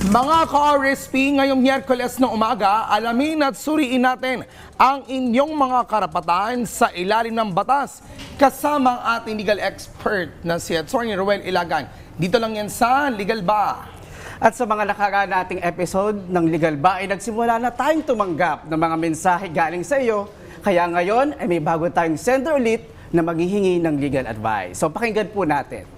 Mga ka-RSP, ngayong Miyerkules ng umaga, alamin at suriin natin ang inyong mga karapatan sa ilalim ng batas kasama ang ating legal expert na si Atty. Roel Ilagan. Dito lang yan sa Legal Ba. At sa mga nakaraan nating episode ng Legal Ba ay nagsimula na tayong tumanggap ng mga mensahe galing sa iyo. Kaya ngayon ay may bago tayong sender ulit na maghihingi ng legal advice. So pakinggan po natin.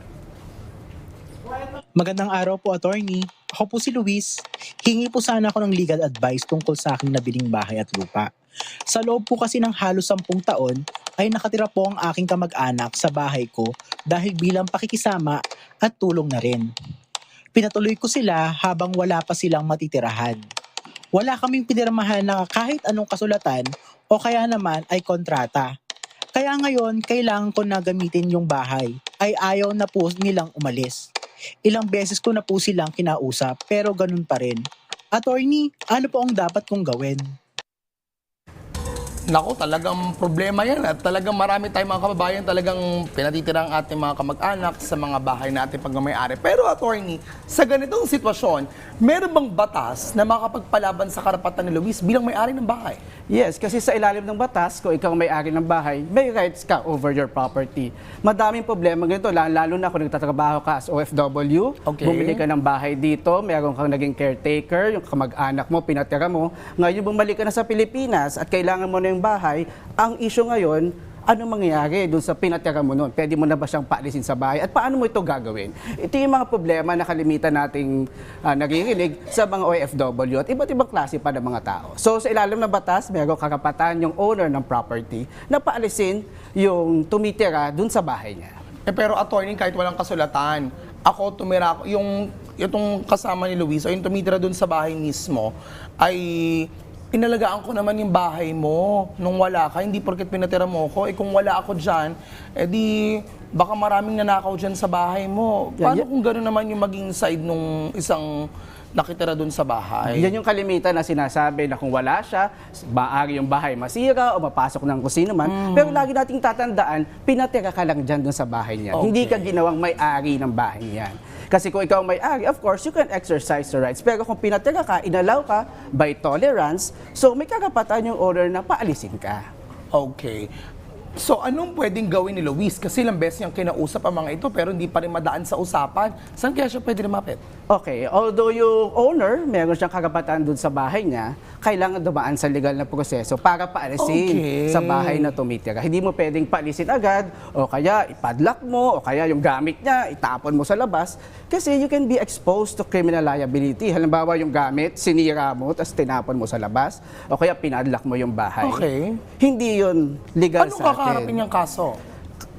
Magandang araw po, attorney. Ako po si Luis. Hingi po sana ako ng legal advice tungkol sa aking nabiling bahay at lupa. Sa loob po kasi ng halos 10 taon, ay nakatira po ang aking kamag-anak sa bahay ko dahil bilang pakikisama at tulong na rin. Pinatuloy ko sila habang wala pa silang matitirahan. Wala kaming pinirmahan na kahit anong kasulatan o kaya naman ay kontrata. Kaya ngayon, kailangan ko na gamitin yung bahay ay ayaw na po nilang umalis. Ilang beses ko na po silang kinausap pero ganun pa rin. Attorney, ano po ang dapat kong gawin? Naku, talagang problema yan at talagang marami tayong mga kababayan talagang pinatitira ang ating mga kamag-anak sa mga bahay natin pag may-ari. Pero attorney, sa ganitong sitwasyon, meron bang batas na makapagpalaban sa karapatan ni Luis bilang may-ari ng bahay? Yes, kasi sa ilalim ng batas, kung ikaw may-ari ng bahay, may rights ka over your property. Madaming problema ganito, lalo na kung nagtatrabaho ka as OFW, bumili ka ng bahay dito, meron kang naging caretaker, yung kamag-anak mo, pinatira mo, ngayon bumalik ka na sa Pilipinas at kailangan mo na yung bahay, ang issue ngayon, ano mangyayari dun sa pinatira mo nun? Pwede mo na ba siyang paalisin sa bahay? At paano mo ito gagawin? Ito yung mga problema na kalimitan nating naririnig sa mga OFW at iba't ibang klase pa ng mga tao. So sa ilalim ng batas, mayroong karapatan yung owner ng property na paalisin yung tumitira dun sa bahay niya. Pero attorney, kahit walang kasulatan, ako tumira, itong kasama ni Luis, o yung tumitira dun sa bahay mismo, ay inalagaan ko naman yung bahay mo nung wala ka. Hindi porket pinatira mo ko. Kung wala ako dyan, di baka maraming nanakaw dyan sa bahay mo. Paano kung gano'n naman yung maging side nung isang nakitira dun sa bahay? Yan yung kalimitan na sinasabi na kung wala siya, maaari yung bahay masira o mapasok ng kusino man. Pero lagi nating tatandaan, pinatira ka lang dyan dun sa bahay niya. Hindi ka ginawang may-ari ng bahay niyan. Kasi kung ikaw may-ari, of course, you can exercise your rights. Pero kung pinatira ka, inalaw ka by tolerance, so may karapatan yung owner na paalisin ka. Okay. So, anong pwedeng gawin ni Luis? Kasi ilang beses niyang kinausap ang mga ito pero hindi pa rin madaan sa usapan. Saan kaya siya pwede lumapit? Okay, although yung owner, meron siyang karapatan dun sa bahay niya, kailangan dumaan sa legal na proseso para paalisin sa bahay na tumitira. Hindi mo pwedeng paalisin agad, o kaya ipadlock mo, o kaya yung gamit niya, itapon mo sa labas. Kasi you can be exposed to criminal liability. Halimbawa yung gamit, sinira mo, tapos tinapon mo sa labas, o kaya pinadlock mo yung bahay. Okay. Hindi yun legal Anong sa atin. kakaharapin niyang kaso?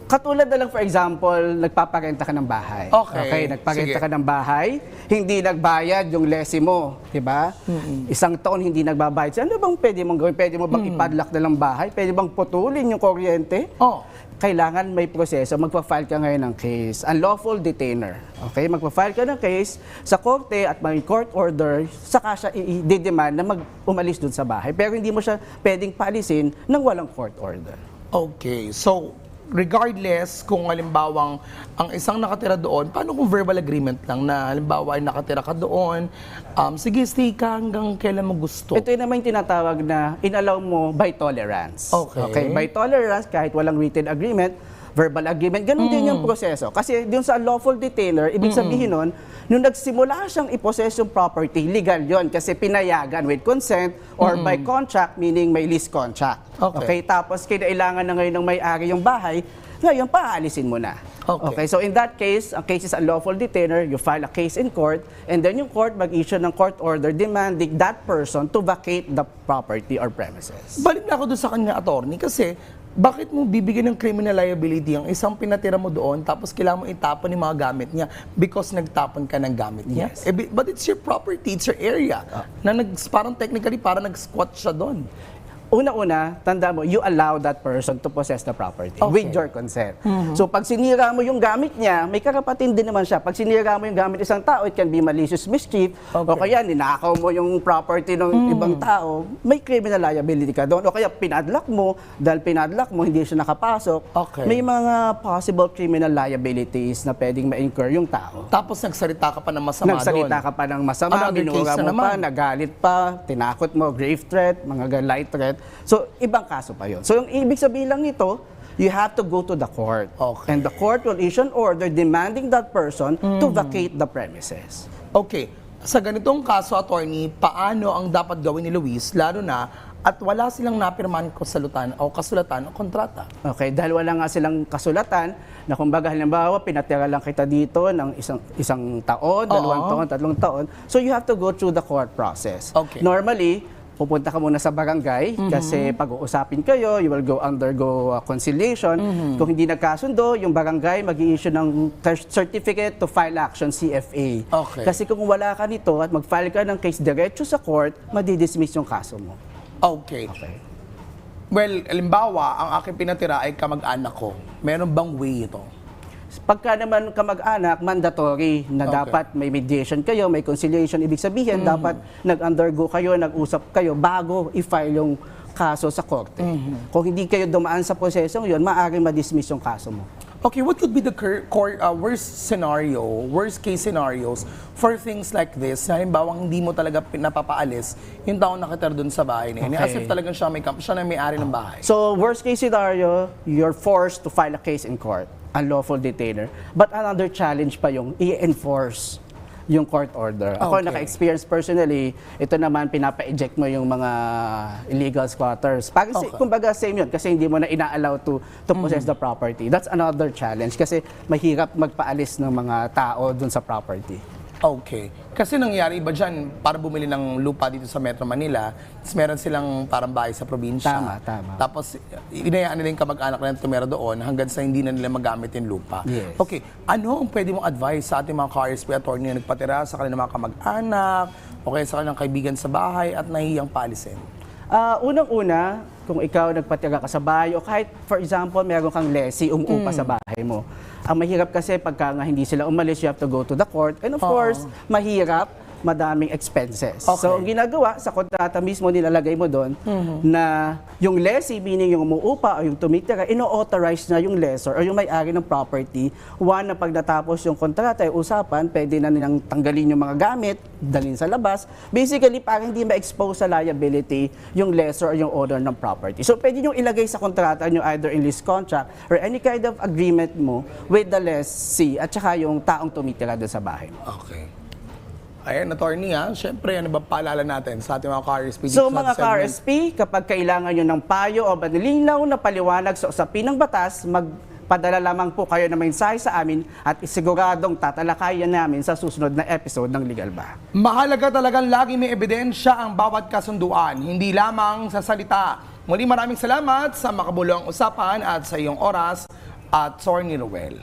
Katulad na lang, for example, nagpaparenta ka ng bahay. Okay. Nagparenta Sige. ka ng bahay, hindi nagbayad yung lessee mo, di ba? Isang taon hindi nagbabayad. So, ano bang pwede mong gawin? Pwede mo bang ipadlock na lang bahay? Pwede bang putulin yung kuryente? Kailangan may proseso. Magpa-file ka ngayon ng case. Unlawful detainer. Okay? Magpa-file ka ng case sa korte at may court order, saka siya i-demand na umalis dun sa bahay. Pero hindi mo siya pwedeng paalisin ng walang court order. Okay. So, regardless kung halimbawang ang isang nakatira doon, paano kung verbal agreement lang na halimbawa ay nakatira ka doon, sige, stay ka hanggang kailan mo gusto? Ito yung naman yung tinatawag na inallow mo by tolerance. Okay. By tolerance, kahit walang written agreement, verbal agreement, ganun din yung proseso. Kasi dun sa unlawful detainer, ibig sabihin nun, nung nagsimula siyang i-possess yung property, legal yon kasi pinayagan with consent or by contract, meaning may lease contract. Okay, tapos kailangan na ngayon ng may-ari yung bahay, ngayon paalisin mo na. Okay, so in that case, ang case is unlawful detainer, you file a case in court, and then yung court mag-issue ng court order demanding that person to vacate the property or premises. Balik na ako doon sa kanya, attorney, kasi bakit mo bibigyan ng criminal liability ang isang pinatira mo doon tapos kailangan mo itapon yung mga gamit niya because nagtapon ka ng gamit niya? Yes. But it's your property, it's your area. Na parang technically, parang nag-squat siya doon. una-una, tanda mo, you allow that person to possess the property Okay. with your consent. So pag sinira mo yung gamit niya, may karapatin din naman siya. Pag sinira mo yung gamit isang tao, it can be malicious mischief, o kaya ninakaw mo yung property ng ibang tao, may criminal liability ka doon. O kaya pinadlock mo, dahil pinadlock mo, hindi siya nakapasok, Okay. may mga possible criminal liabilities na pwedeng ma-incur yung tao. Tapos nagsalita ka pa ng masama Nagsalita doon. ka pa ng masama, Another binura case na mo pa, naman. nagalit pa, tinakot mo, grave threat, mga light threat. So, ibang kaso pa yun. So, yung ibig sabihin lang nito, you have to go to the court. Okay. And the court will issue an order demanding that person to vacate the premises. Okay. Sa ganitong kaso, attorney, paano ang dapat gawin ni Luis, lalo na at wala silang napirmahan kasulatan o kontrata? Okay, dahil wala nga silang kasulatan na kumbaga halimbawa pinatira lang kita dito ng isang taon, dalawang taon, tatlong taon. So you have to go through the court process. Okay. Normally, pupunta ka muna sa barangay kasi pag-uusapin kayo, you will undergo conciliation. Kung hindi nagkasundo, yung barangay mag-i-issue ng certificate to file action CFA. Okay. Kasi kung wala ka nito at mag-file ka ng case diretso sa court, madidismiss yung kaso mo. Okay. Well, halimbawa, ang aking pinatira ay kamag-anak ko. Meron bang way ito? Pagka naman kamag-anak, mandatory na Okay. dapat may mediation kayo, may conciliation. Ibig sabihin, dapat nag-undergo kayo, nag-usap kayo bago i-file yung kaso sa korte. Kung hindi kayo dumaan sa prosesong yun, maaaring ma-dismiss yung kaso mo. Okay, what could be the worst case scenarios for things like this? Halimbawa, hindi mo talaga napapaalis yung taong nakatira doon sa bahay na yun. As Okay. if talagang siya na may-ari ng bahay. So, worst case scenario, you're forced to file a case in court, unlawful detainer. But another challenge pa yung i-enforce yung court order. Ako, Okay. naka-experience personally, ito naman, pinapa-eject mo yung mga illegal squatters. Kumbaga, same yun, kasi hindi mo na ina-allow to possess the property. That's another challenge, kasi mahirap magpaalis ng mga tao dun sa property. Okay. Kasi nangyari iba dyan, para bumili ng lupa dito sa Metro Manila, tapos meron silang parang bahay sa probinsya. Tama. Tapos, inayaan nila yung kamag-anak na tumira doon hanggang sa hindi na nila magamit yung lupa. Yes. Okay. Ano ang pwede mong advice sa ating mga ka-RSP attorney na nagpatira sa kanilang mga kamag-anak, o kaya sa kanilang kaibigan sa bahay at nahihiyang paalisin? Unang-una, kung ikaw nagpatira ka sa bahay o kahit, for example, meron kang lessee umuupa sa bahay mo. Ang mahirap kasi pagka nga hindi sila umalis, you have to go to the court. And of course, mahirap, madaming expenses. Okay. So, ang ginagawa sa kontrata mismo, nilalagay mo doon na yung lessee, meaning yung umuupa o yung tumitira, ino-authorize na yung lessor o yung may-ari ng property. One, na pag natapos yung kontrata, yung usapan, pwede na nilang tanggalin yung mga gamit, dalhin sa labas. Basically, para hindi ma-expose sa liability yung lessor o yung owner ng property. So, pwede nyo ilagay sa kontrata nyo either in lease contract or any kind of agreement mo with the lessee at saka yung taong tumitira doon sa bahay mo. Okay. Ayan, attorney syempre, ano ba paalala natin sa ating mga ka-RSP? So mga ka-RSP, kapag kailangan nyo ng payo o malinaw na paliwanag sa usapin ng batas, magpadala lamang po kayo ng mensahe sa amin at isiguradong tatalakayan namin sa susunod na episode ng Legal Ba. Mahalaga talagang lagi may ebidensya ang bawat kasunduan, hindi lamang sa salita. Muli maraming salamat sa makabuluhang usapan at sa iyong oras at Attorney Ruel.